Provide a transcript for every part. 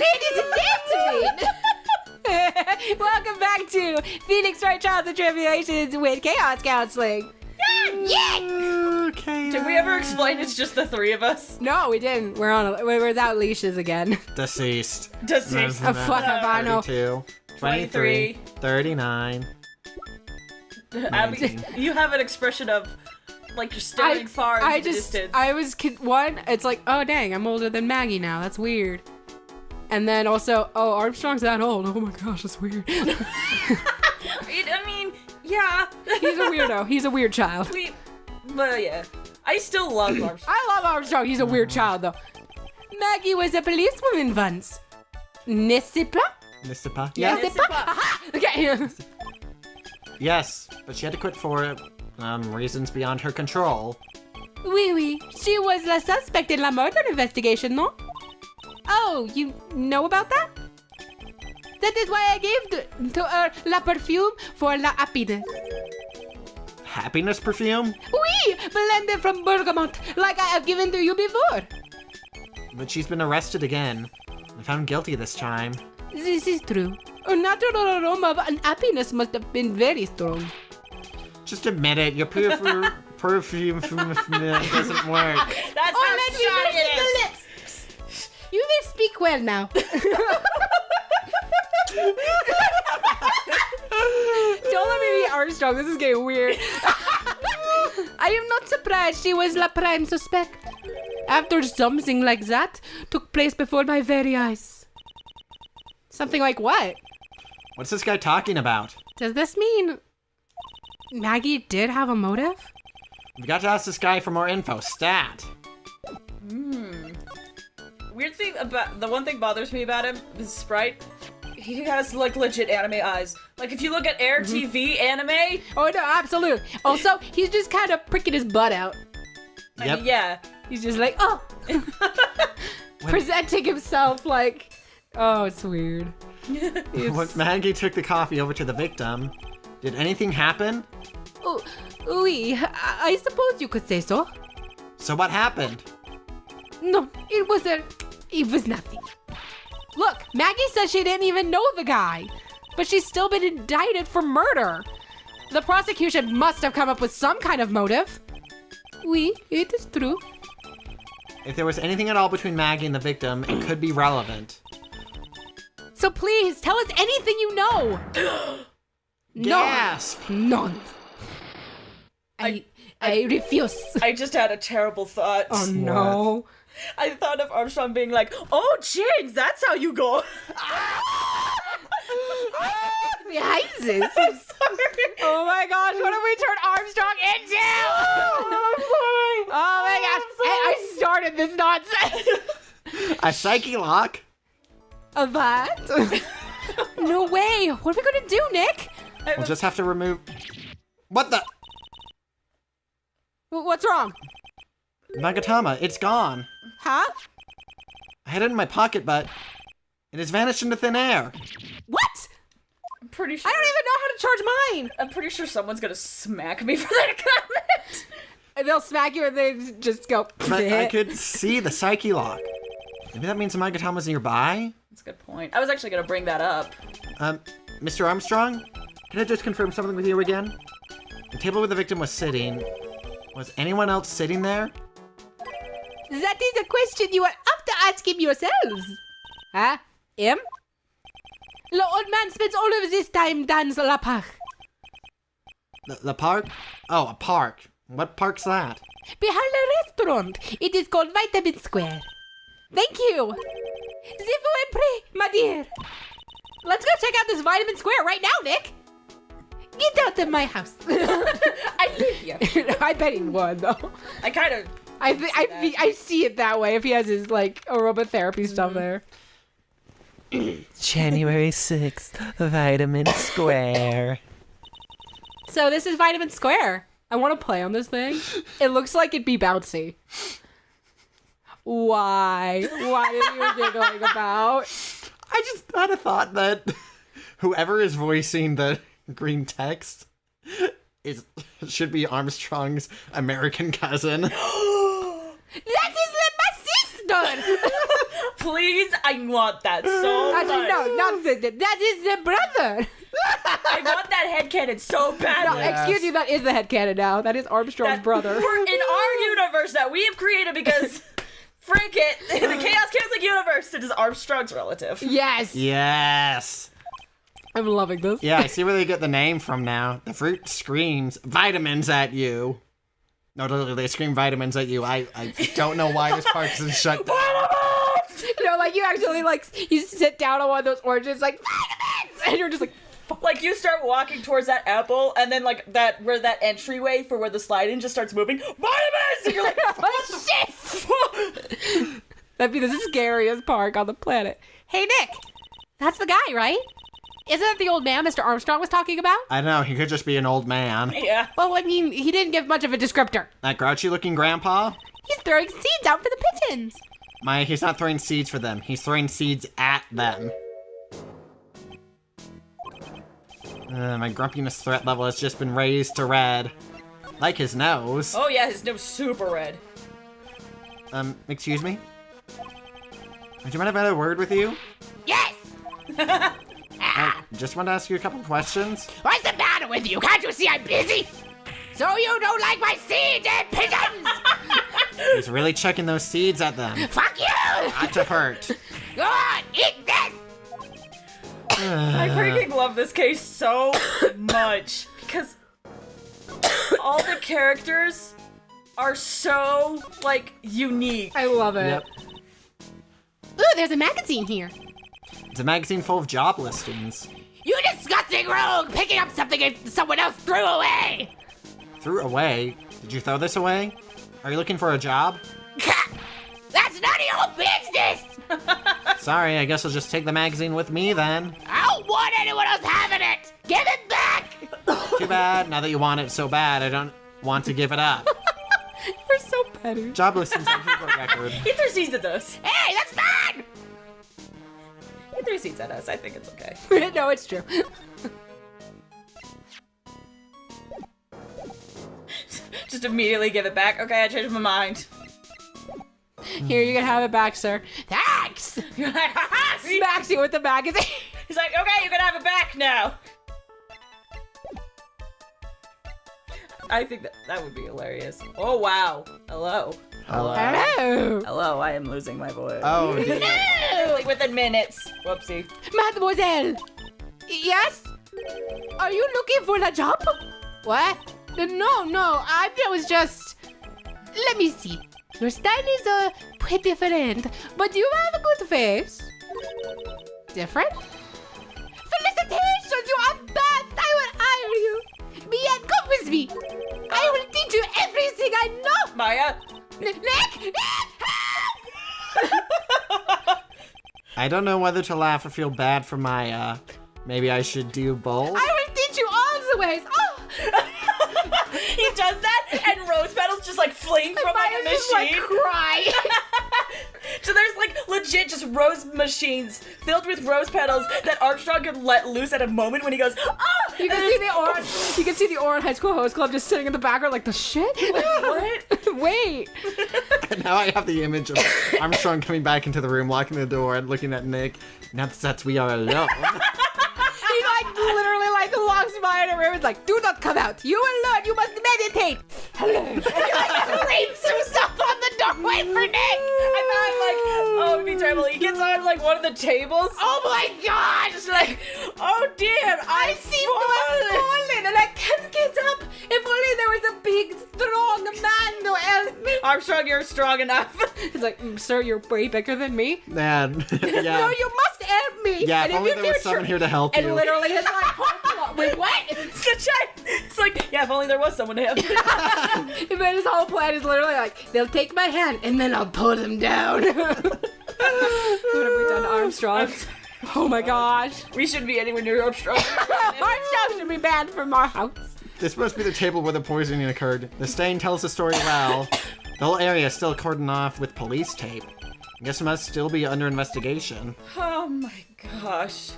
Ladies and gentlemen, welcome back to Phoenix Wright Trials and Tribulations with Chaos Counseling. Yeah! Okay. Did we ever explain it's just the three of us? No, we didn't. We're without leashes again. Deceased. Deceased. Oh, fuck if I know. 32, 23, 39. Abby, you have an expression of like you're staring far into the distance. It's like, oh dang, I'm older than Maggie now. That's weird. And then also, oh, Armstrong's that old. Oh my gosh, that's weird. I mean, yeah. He's a weirdo. He's a weird child. But yeah, I still love Armstrong. I love Armstrong. He's a weird child though. Maggie was a policewoman once. N'est-ce pas? N'est-ce pas? Yeah. N'est-ce pas? Aha! Okay. Yes, but she had to quit for reasons beyond her control. Oui. She was la suspect in la murder investigation, no? Oh, you know about that? That is why I gave to her la perfume for la happiness. Happiness perfume? Oui, blended from bergamot, like I have given to you before. But she's been arrested again. And found guilty this time. This is true. A natural aroma of unhappiness must have been very strong. Just admit it, your perfume doesn't work. That's Oh, how let me shy listen it the is. lips. You will speak well now. Don't let me be Armstrong. This is getting weird. I am not surprised she was la prime suspect. After something like that took place before my very eyes. Something like what? What's this guy talking about? Does this mean Maggie did have a motive? We've got to ask this guy for more info. Stat. Weird thing about the one thing bothers me about him is Sprite. He has like legit anime eyes. Like if you look at Air TV anime, Oh no, absolutely. Also, he's just kind of pricking his butt out. I Yep. mean, yeah. He's just like, oh, presenting himself like, oh, it's weird. When Maggie took the coffee over to the victim, did anything happen? Oh, oui, I suppose you could say so. So what happened? No, it was nothing. Look, Maggie says she didn't even know the guy, but she's still been indicted for murder. The prosecution must have come up with some kind of motive. Oui, it is true. If there was anything at all between Maggie and the victim, it could be relevant. So please, tell us anything you know. Gasp! None. I refuse. I just had a terrible thought. Oh no. I thought of Armstrong being like, "Oh, Jinx, that's how you go." Jesus. I'm sorry. Oh my gosh, what have we turned Armstrong into? Oh my gosh. I started this nonsense. A psyche lock? That? No way. What are we gonna do, Nick? We'll just have to remove... What the... What's wrong? Magatama, it's gone. Huh? I had it in my pocket, but it has vanished into thin air. What? I'm pretty sure. I don't even know how to charge mine. I'm pretty sure someone's gonna smack me for that comment. And they'll smack you and they just go. But I could see the psyche lock. Maybe that means Magatama's nearby? That's a good point. I was actually gonna bring that up. Mr. Armstrong? Can I just confirm something with you again? The table where the victim was sitting, was anyone else sitting there? That is a question you will have to ask him yourselves. Huh? Him? The old man spends all of his time dans la park. The park? Oh, a park. What park's that? Behind the restaurant. It is called Vitamin Square. Thank you. Je vous en prie, ma dear. Let's go check out this Vitamin Square right now, Nick. Get out of my house. I live here. I bet he would, though. I kind of. I see it that way if he has his, like, aromatherapy stuff there. January 6th, Vitamin Square. So this is Vitamin Square. I want to play on this thing. It looks like it'd be bouncy. Why? What are you giggling about? I just had a thought that whoever is voicing the green text should be Armstrong's American cousin. That is my sister! Please, I want that so much. Actually, no, nonsense. That is the brother. I want that headcanon so bad. No, Yes. excuse you, that is the headcanon now. That is Armstrong's brother. In our universe that we have created because, frick it, in the Chaos Catholic universe, it is Armstrong's relative. Yes. Yes. I'm loving this. Yeah, I see where they get the name from now. The fruit screams vitamins at you. No, literally, they scream vitamins at you. I don't know why this park isn't shut down. You know, like you actually you sit down on one of those oranges, like vitamins, and you're just like, Like, you start walking towards that apple, and then, like, where that entryway for where the slide-in just starts moving, vitamins! And you're like, oh shit! That'd be the scariest park on the planet. Hey, Nick, that's the guy, right? Isn't that the old man Mr. Armstrong was talking about? I don't know, he could just be an old man. yeah. Well, I mean, he didn't give much of a descriptor. That grouchy-looking grandpa? He's throwing seeds out for the pigeons. He's not throwing seeds for them. He's throwing seeds at them. My grumpiness threat level has just been raised to red. Like his nose. Oh, yeah, his nose super red. Excuse me? Would you mind if I had a word with you? Yes! I just wanted to ask you a couple questions. What's the matter with you? Can't you see I'm busy? So you don't like my seeds and pigeons? He's really chucking those seeds at them. Fuck you! Not to hurt. Go on, eat this! I freaking love this case so much because all the characters are so, like, unique. I love it. Yep. Ooh, there's a magazine here. It's a magazine full of job listings. You disgusting rogue! Picking up something someone else threw away! Threw away? Did you throw this away? Are you looking for a job? That's none of your business! Sorry, I guess I'll just take the magazine with me then. I don't want anyone else having it! Give it back! Too bad. Now that you want it so bad, I don't want to give it up. You're so petty. Job listings on keyboard record. He threw seeds at us. Hey, that's fine! He threw seeds at us. I think it's okay. No, it's true. Just immediately give it back. Okay, I changed my mind. Here, you can have it back, sir. Thanks! You're like, haha! See? Smacks you with the magazine. He's like, okay, you can have it back now. I think that would be hilarious. Oh, wow. Hello. Hello. Hello. Hello, I am losing my voice. Oh, dear. Like within minutes. Whoopsie. Mademoiselle! Yes? Are you looking for a job? What? No, I was just... Let me see. Your style is pretty different, but you have a good face. Different? Felicitations, you are best! I will hire you. Mia, come with me. I will teach you everything I know. Maya? Nick! I don't know whether to laugh or feel bad for Maya. Maybe I should do both. I will teach you all the ways. Oh! He does that, and rose petals just like fling from like a Maya's just, like, machine. cry. So there's like legit just rose machines filled with rose petals that Armstrong could let loose at a moment when he goes, oh! You can see the Oran. You can see the Oran High School Host Club just sitting in the background, like the shit. What? Wait. Now I have the image of Armstrong coming back into the room, locking the door, and looking at Nick. Now that we are alone. He literally locks by in a room. It's like, do not come out. You will learn. You must meditate. Hello. And he sleeps himself on the doorway for Nick. I thought like, oh, it'd be terrible. He gets on like one of the tables. Oh my gosh. Just like, oh dear, I seem to have fallen and I can't get up. If only there was a big, strong man to help me. Armstrong, you're strong enough. He's like, sir, you're way bigger than me. Man, No, yeah. you must help me. Yeah, And if only you there was do someone tr- here to help And you. literally his wait, what? It's like, yeah, if only there was someone to help. But his whole plan is literally like, they'll take my hand and then I'll pull them down. What have we done to Armstrong? Oh my gosh. We shouldn't be anywhere near Armstrong. Armstrong should be banned from our house. This must be the table where the poisoning occurred. The stain tells the story well. The whole area is still cordoned off with police tape. I guess it must still be under investigation. Oh my gosh.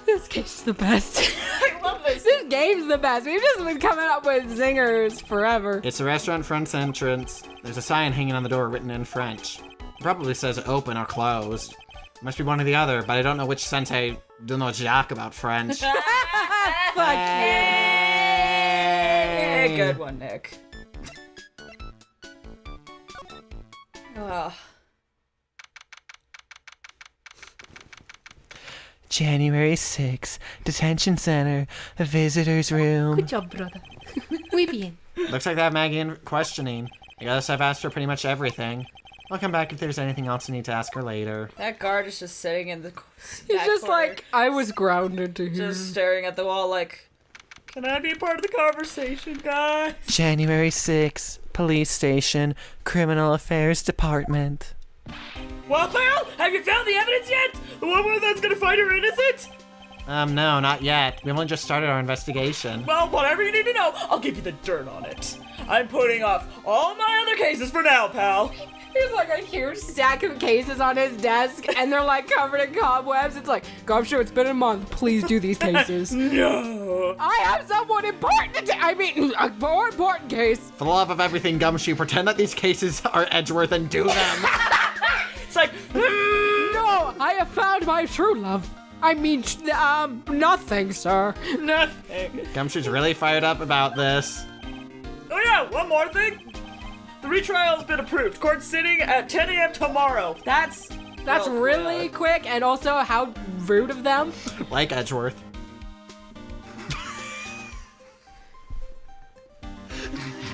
This game's the best. I love this. This game's the best. We've just been coming up with zingers forever. It's the restaurant front's entrance. There's a sign hanging on the door written in French. The probably says open or closed. Must be one or the other, but I don't know which sensei don't know jack about French. Fuck Hey, good one, Nick. Ugh. January 6th, detention center, a visitor's room. Good job, brother. Muy bien. Looks like they have Maggie in questioning. I guess I've asked her pretty much everything. I'll come back if there's anything else I need to ask her later. That guard is just sitting in the He's just corner, like, I was grounded to him. just staring at the wall like, can I be a part of the conversation, guys? January 6th, police station, criminal affairs department. Well, pal, have you found the evidence yet? The one where that's gonna find her innocent? No, not yet. We only just started our investigation. Well, whatever you need to know, I'll give you the dirt on it. I'm putting off all my other cases for now, pal. There's like a huge stack of cases on his desk, and they're like covered in cobwebs. It's like, Gumshoe, it's been a month. Please do these cases. No. I have someone important a more important case. For the love of everything, Gumshoe, pretend that these cases are Edgeworth and do them. It's like, No, I have found my true love. I mean, nothing, sir. nothing. Gumshoe's really fired up about this. Oh yeah, one more thing. The retrial has been approved. Court sitting at 10 a.m. tomorrow. That's really quick, and also how rude of them. Like Edgeworth.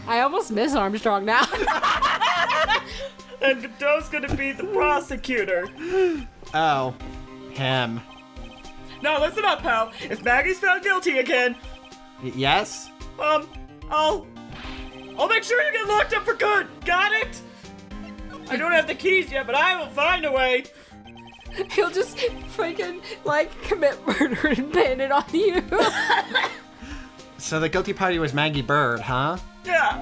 I almost miss Armstrong now. And Godot's gonna be the prosecutor. Oh, him. Now listen up, pal. If Maggie's found guilty again, Yes? I'll make sure you get locked up for good. Got it? I don't have the keys yet, but I will find a way. He'll just freaking, like, commit murder and pin it on you. So the guilty party was Maggie Bird, huh? Yeah.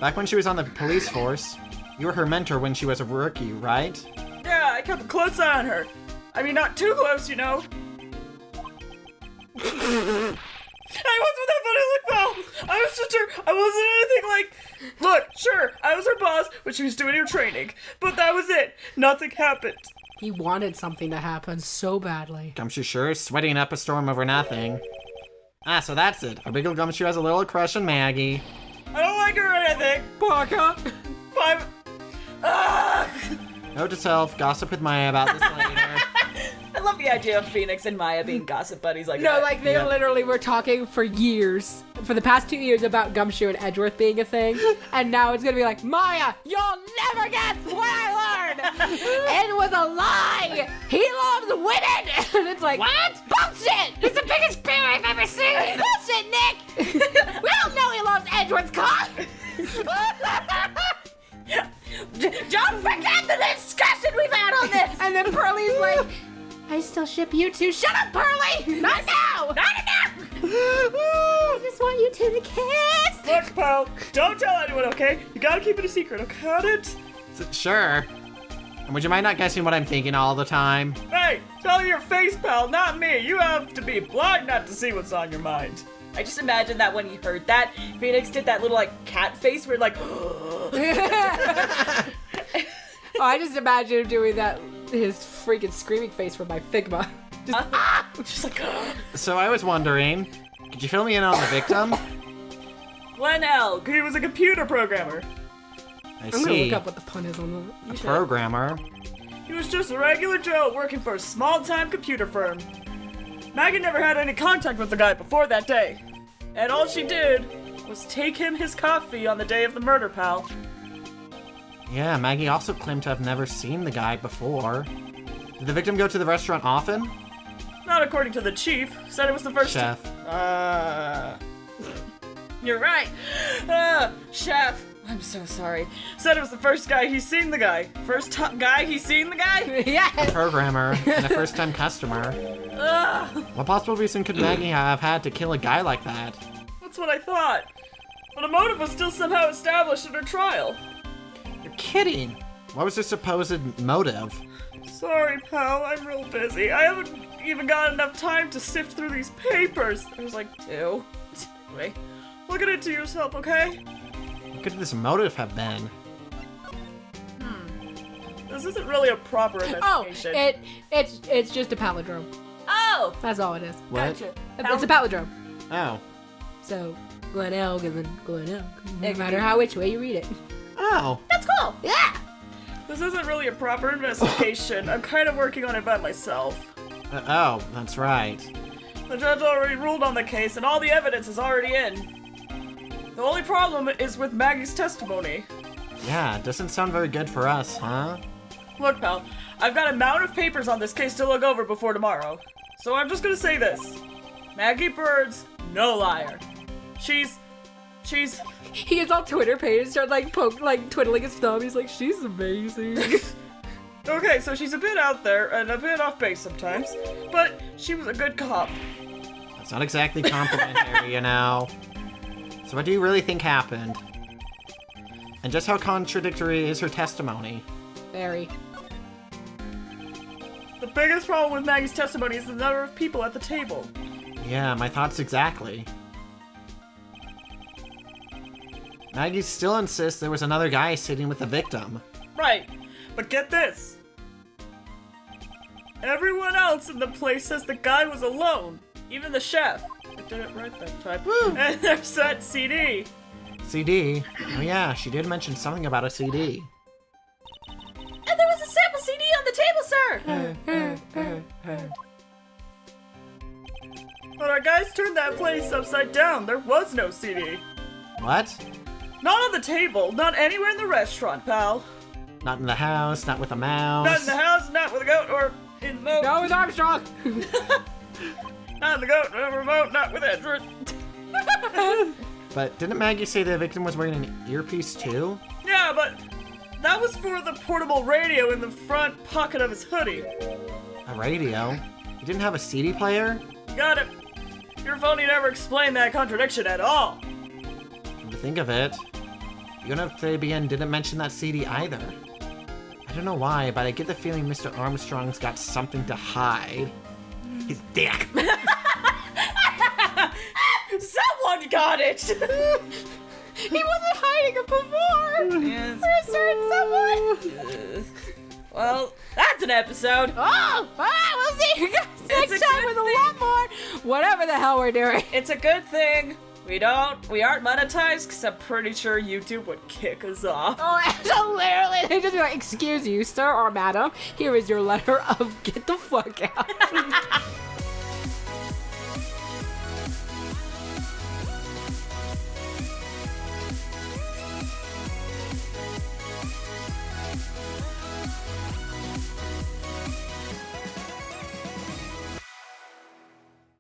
Back when she was on the police force, you were her mentor when she was a rookie, right? Yeah, I kept a close eye on her. I mean, not too close, you know. Hey, what's with that funny look, pal? I was just her. I wasn't anything like. Look, sure, I was her boss when she was doing her training, but that was it. Nothing happened. He wanted something to happen so badly. Gumshoe sure is sweating up a storm over nothing. Ah, so that's it. Our big old Gumshoe has a little crush on Maggie. I don't like her or anything. Parker. Five. Note to self, gossip with Maya about this later. I love the idea of Phoenix and Maya being gossip buddies like No, that. like they Yeah. literally were talking for years, for the past 2 years, about Gumshoe and Edgeworth being a thing, and now it's gonna be like, Maya, you'll never guess what I learned. It was a lie. He loves women, and it's like, what? Bullshit! It's the biggest bear I've ever seen. Bullshit, Nick. We all know he loves Edgeworth's cock. Don't forget the discussion we've had on this. And then Pearlie's like, I still ship you two. Shut up, Pearlie! Not now! Not enough! I just want you two to kiss! Look, pal, don't tell anyone, okay? You gotta keep it a secret, okay? Got it? Sure. And would you mind not guessing what I'm thinking all the time? Hey, tell your face, pal, not me. You have to be blind not to see what's on your mind. I just imagine that when he heard that, Phoenix did that little, like, cat face where, like, Oh, I just imagine him doing that, his freaking screaming face from my Figma. just like, So I was wondering, could you fill me in on the victim? Glenn L. He was a computer programmer. I I'm gonna see. look up what the pun is on that. A programmer. He was just a regular Joe working for a small-time computer firm. Maggie never had any contact with the guy before that day. And all she did was take him his coffee on the day of the murder, pal. Yeah, Maggie also claimed to have never seen the guy before. Did the victim go to the restaurant often? Not according to the chief. Said it was the first Chef. You're right. Chef. I'm so sorry. Said it was the first guy he's seen the guy. First guy he's seen the guy? Yes! Programmer and a first-time customer. What possible reason could Maggie have had to kill a guy like that? That's what I thought. But a motive was still somehow established at her trial. You're kidding! What was her supposed motive? Sorry, pal. I'm real busy. I haven't even got enough time to sift through these papers. There's like 2. Anyway, look at it to yourself, okay? What could this motive have been? The this isn't really a proper Oh, investigation. it's just a palindrome. Oh! That's all it is. What? Gotcha. It's a palindrome. Oh. So Glen Elk and then Glen Elk. No matter which way you read it. Oh. That's cool! Yeah. This isn't really a proper investigation. I'm kind of working on it by myself. Oh, that's right. The judge already ruled on the case, and all the evidence is already in. The only problem is with Maggie's testimony. Yeah, doesn't sound very good for us, huh? Look, pal, I've got a mountain of papers on this case to look over before tomorrow. So I'm just gonna say this. Maggie Bird's no liar. She's... He gets on Twitter page and starts twiddling his thumb. He's like, she's amazing. Okay, so she's a bit out there and a bit off base sometimes, but she was a good cop. That's not exactly complimentary, you know. So what do you really think happened? And just how contradictory is her testimony? Very. The biggest problem with Maggie's testimony is the number of people at the table. Yeah, my thoughts exactly. Maggie still insists there was another guy sitting with the victim. Right, but get this. Everyone else in the place says the guy was alone. Even the chef. I did it right that time. Woo. And there's that CD. CD? Oh yeah, she did mention something about a CD. And there was a sample CD on the table, sir! But our guys turned that place upside down. There was no CD. What? Not on the table, not anywhere in the restaurant, pal. Not in the house, not with a mouse. Not in the house, not with a goat, or in the boat. No, with Armstrong. Not in the goat, or remote, not with Edward. But didn't Maggie say the victim was wearing an earpiece too? Yeah, but that was for the portable radio in the front pocket of his hoodie. A radio? He didn't have a CD player? You got it. Your phony never explained that contradiction at all. Come to think of it, PIGEONS didn't mention that CD either. I don't know why, but I get the feeling Mr. Armstrong's got something to hide. His dick. Someone got it! He wasn't hiding it before. Yes. For a certain someone. Well, that's an episode. Oh, we'll see you guys It's next a time good with a thing. lot more. Whatever the hell we're doing. It's a good thing we aren't monetized, because I'm pretty sure YouTube would kick us off. Oh, absolutely. They'd just be like, excuse you, sir or madam. Here is your letter of get the fuck out.